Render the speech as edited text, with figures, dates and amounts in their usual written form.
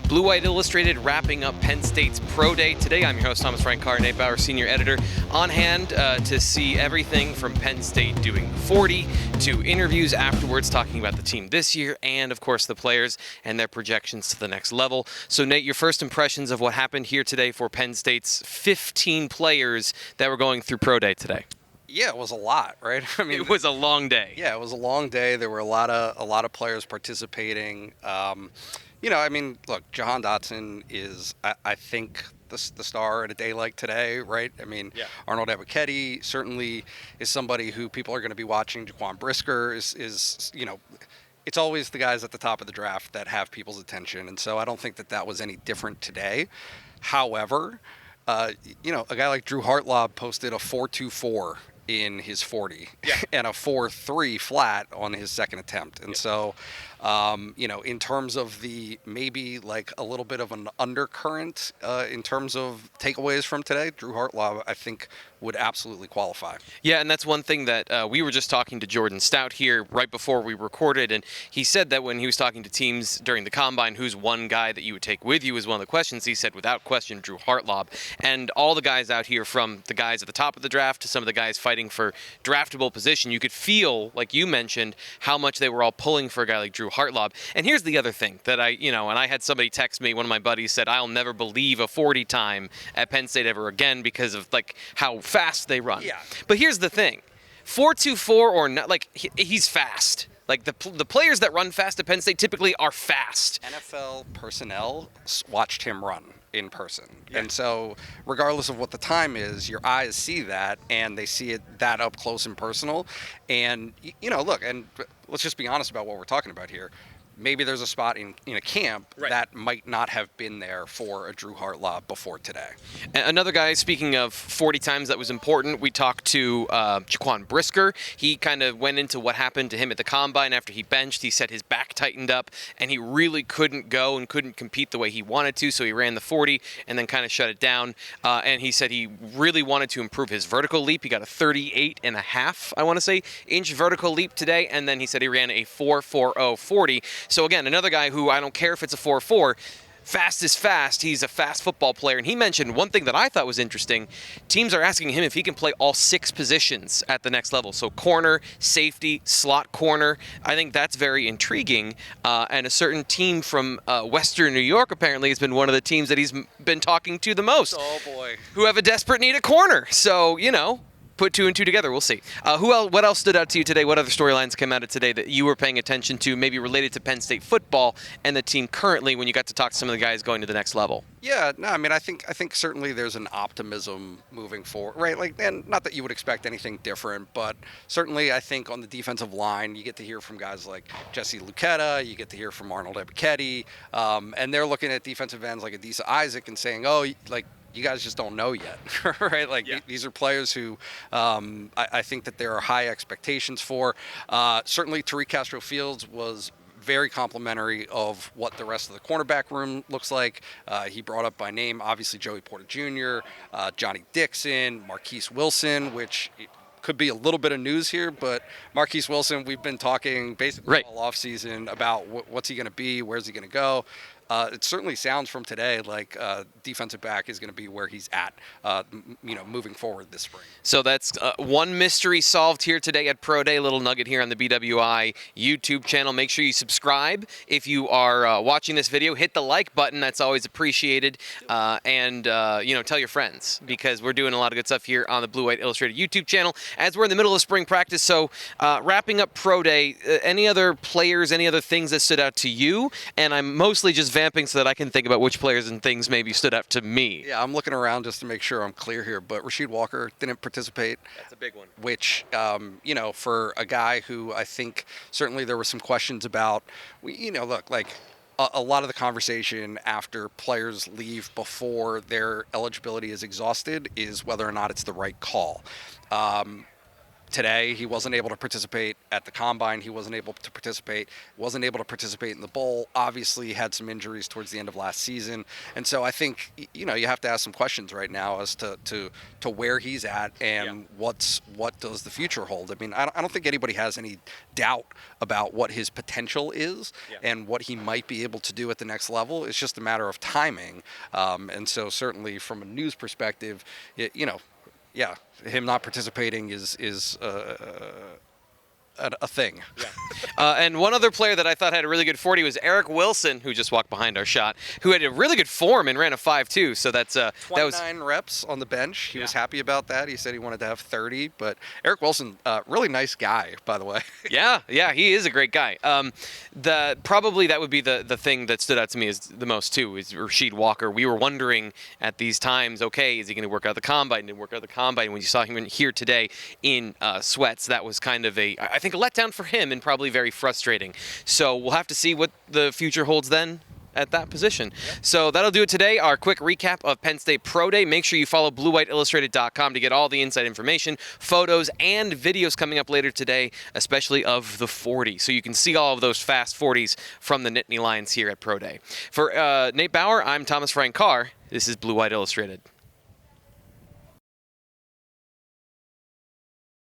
Blue White Illustrated wrapping up Penn State's Pro Day today. I'm your host, Thomas Frank Carr, Nate Bauer, senior editor, on hand to see everything from Penn State doing 40 to interviews afterwards, talking about the team this year and, of course, the players and their projections to the next level. So, Nate, your first impressions of what happened here today for Penn State's 15 players that were going through Pro Day today? Yeah, it was a lot, right? I mean, it was a long day. Yeah, it was a long day. There were a lot of players participating. Look, Jahan Dotson is, I think, the star at a day like today, right? I mean, yeah. Arnold Ebiketie certainly is somebody who people are going to be watching. Jaquan Brisker is it's always the guys at the top of the draft that have people's attention, and so I don't think that was any different today. However, a guy like Drew Hartlaub posted a 4.24 in his 40 and a 4.3 flat on his second attempt. And so, in terms of the maybe like a little bit of an undercurrent in terms of takeaways from today, Drew Hartlaub, I think, would absolutely qualify. Yeah, and that's one thing that we were just talking to Jordan Stout here right before we recorded, and he said that when he was talking to teams during the Combine, who's one guy that you would take with you is one of the questions. He said, without question, Drew Hartlaub. And all the guys out here, from the guys at the top of the draft to some of the guys fighting for draftable position, you could feel, like you mentioned, how much they were all pulling for a guy like Drew Hartlaub. And here's the other thing that and I had somebody text me, one of my buddies said, I'll never believe a 40 time at Penn State ever again because of like how fast they run. Yeah. But here's the thing, 4.24 or not, like he's fast. Like the players that run fast at Penn State typically are fast. NFL personnel watched him run in person. Yeah. And so regardless of what the time is, your eyes see that and they see it that up close and personal. And, look, and let's just be honest about what we're talking about here. Maybe there's a spot in a camp that might not have been there for a Drew Hartlaub before today. Another guy, speaking of 40 times that was important, we talked to Jaquan Brisker. He kind of went into what happened to him at the Combine after he benched. He said his back tightened up, and he really couldn't go and couldn't compete the way he wanted to, so he ran the 40 and then kind of shut it down. And he said he really wanted to improve his vertical leap. He got a 38.5, I want to say, inch vertical leap today, and then he said he ran a 4.40 40. So again, another guy who, I don't care if it's a 4.4, fast is fast. He's a fast football player. And he mentioned one thing that I thought was interesting. Teams are asking him if he can play all 6 positions at the next level. So corner, safety, slot corner. I think that's very intriguing. And a certain team from Western New York apparently has been one of the teams that he's been talking to the most. Oh, boy. Who have a desperate need at corner. So, put 2 and 2 together. We'll see. What else stood out to you today? What other storylines came out of today that you were paying attention to, maybe related to Penn State football and the team currently, when you got to talk to some of the guys going to the next level? Yeah, no, I mean, I think certainly there's an optimism moving forward, right? Like, and not that you would expect anything different, but certainly I think on the defensive line, you get to hear from guys like Jesse Luketa, you get to hear from Arnold Ebiketie, and they're looking at defensive ends like Adisa Isaac and saying, oh, like, you guys just don't know yet, right? Like, these are players who I think that there are high expectations for. Certainly, Tariq Castro-Fields was very complimentary of what the rest of the cornerback room looks like. He brought up by name, obviously, Joey Porter Jr., Johnny Dixon, Marquise Wilson, which could be a little bit of news here, but Marquise Wilson, we've been talking basically all offseason about what's he going to be, where's he going to go. It certainly sounds from today like defensive back is going to be where he's at, moving forward this spring. So that's one mystery solved here today at Pro Day. A little nugget here on the BWI YouTube channel. Make sure you subscribe if you are watching this video. Hit the like button. That's always appreciated. And tell your friends, because we're doing a lot of good stuff here on the Blue White Illustrated YouTube channel as we're in the middle of spring practice. So wrapping up Pro Day, any other players, any other things that stood out to you? And I'm mostly just vamping so that I can think about which players and things maybe stood out to me. Yeah, I'm looking around just to make sure I'm clear here, but Rasheed Walker didn't participate. That's a big one. Which, for a guy who I think certainly there were some questions about, look, like a lot of the conversation after players leave before their eligibility is exhausted is whether or not it's the right call. today. He wasn't able to participate at the combine. He wasn't able to participate in the bowl. Obviously had some injuries towards the end of last season. And so I think, you have to ask some questions right now as to where he's at and what does the future hold. I mean, I don't think anybody has any doubt about what his potential is and what he might be able to do at the next level. It's just a matter of timing. And so certainly from a news perspective, him not participating is a thing. And one other player that I thought had a really good 40 was Eric Wilson, who just walked behind our shot, who had a really good form and ran a 5.2. So that's 29 reps on the bench. He was happy about that. He said he wanted to have 30. But Eric Wilson, really nice guy, by the way. yeah, he is a great guy. Probably that would be the thing that stood out to me is the most too is Rasheed Walker. We were wondering at these times, okay, is he going to work out the combine? Didn't work out the combine. When you saw him here today in sweats, that was kind of I think a letdown for him and probably very frustrating. So we'll have to see what the future holds then at that position. So that'll do it today. Our quick recap of Penn State Pro Day. Make sure you follow BlueWhiteIllustrated.com to get all the inside information, photos, and videos coming up later today, especially of the 40. So you can see all of those fast 40s from the Nittany Lions here at Pro Day. For Nate Bauer, I'm Thomas Frank Carr. This is Blue White Illustrated.